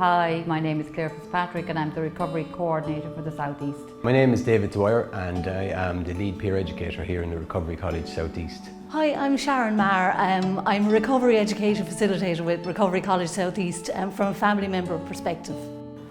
Hi, my name is Claire Fitzpatrick and I'm the Recovery Coordinator for the South East. My name is David Dwyer and I am the lead peer educator here in the Recovery College South East. Hi, I'm Sharon Marr. I'm a Recovery Education Facilitator with Recovery College South East from a family member perspective.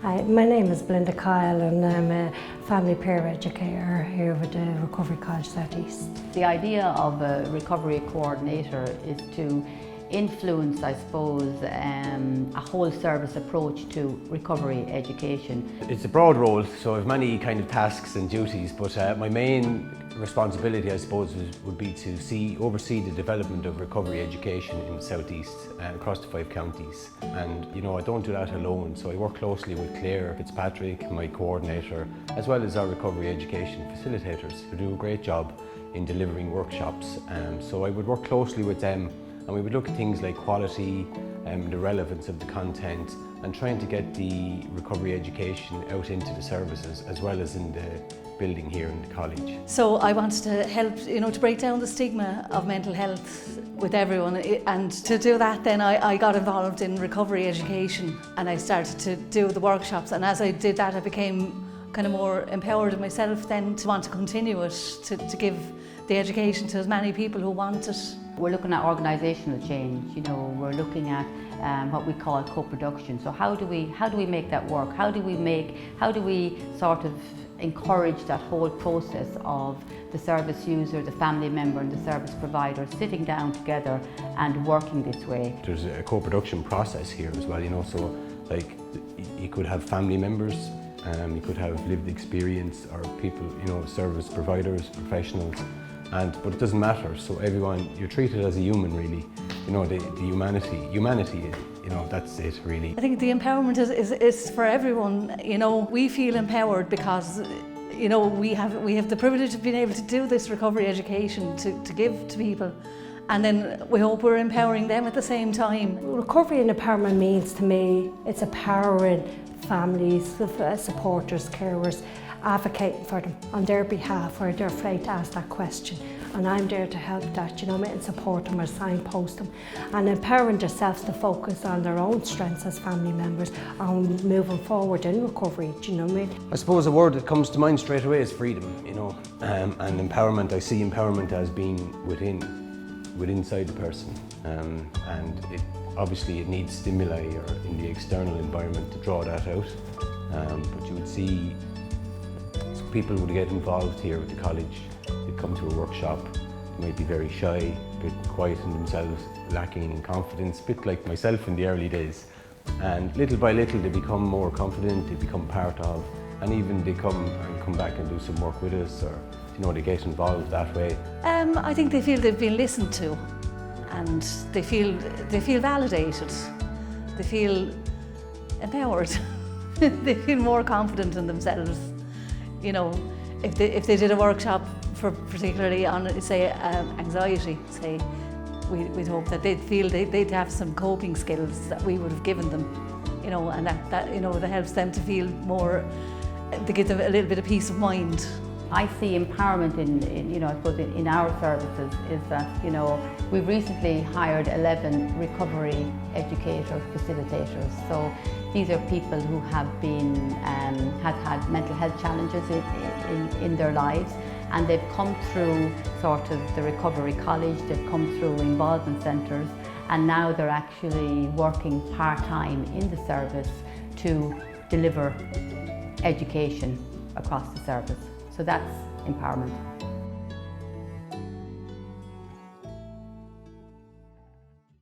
Hi, my name is Belinda Kyle and I'm a family peer educator here with the Recovery College South East. The idea of a Recovery Coordinator is to influence, I suppose, a whole service approach to recovery education. It's a broad role, so I have many kind of tasks and duties, but my main responsibility, I suppose, would be to oversee the development of recovery education in the South East across the 5 counties. And you know, I don't do that alone, so I work closely with Claire Fitzpatrick, my coordinator, as well as our recovery education facilitators, who do a great job in delivering workshops. So I would work closely with them, and we would look at things like quality, the relevance of the content, and trying to get the recovery education out into the services as well as in the building here in the college. So I wanted to help, to break down the stigma of mental health with everyone, and to do that then I got involved in recovery education and I started to do the workshops, and as I did that I became kind of more empowered in myself then to want to continue it, to give the education to as many people who want it. We're looking at organisational change, we're looking at what we call co-production. So how do we make that work? How do we sort of encourage that whole process of the service user, the family member and the service provider sitting down together and working this way? There's a co-production process here as well, so like you could have family members, you could have lived experience, or people, service providers, professionals, but it doesn't matter. So everyone, you're treated as a human, really. The humanity. That's it, really. I think the empowerment is for everyone. We feel empowered because we have the privilege of being able to do this recovery education to give to people, and then we hope we're empowering them at the same time. Recovery and empowerment means to me it's empowering families, supporters, carers, advocating for them on their behalf where they're afraid to ask that question. And I'm there to help that, and support them or signpost them. And empowering themselves to focus on their own strengths as family members and moving forward in recovery, do you know what I mean? I suppose a word that comes to mind straight away is freedom, and empowerment. I see empowerment as being inside the person, and obviously it needs stimuli or in the external environment to draw that out. But you would see people would get involved here with the college. They'd come to a workshop, they might be very shy, a bit quiet in themselves, lacking in confidence, a bit like myself in the early days. And little by little they become more confident, they become part of, and even they come back and do some work with us, or they get involved that way. I think they feel they've been listened to, and they feel validated, they feel empowered, they feel more confident in themselves. If they did a workshop particularly on, say, anxiety, say, we'd hope that they'd feel they'd have some coping skills that we would have given them, and that helps them to feel more, to give them a little bit of peace of mind. I see empowerment in our services is that, we've recently hired 11 recovery educator facilitators. So these are people who have had mental health challenges in their lives, and they've come through sort of the recovery college, they've come through involvement centres, and now they're actually working part-time in the service to deliver education across the service. So that's empowerment.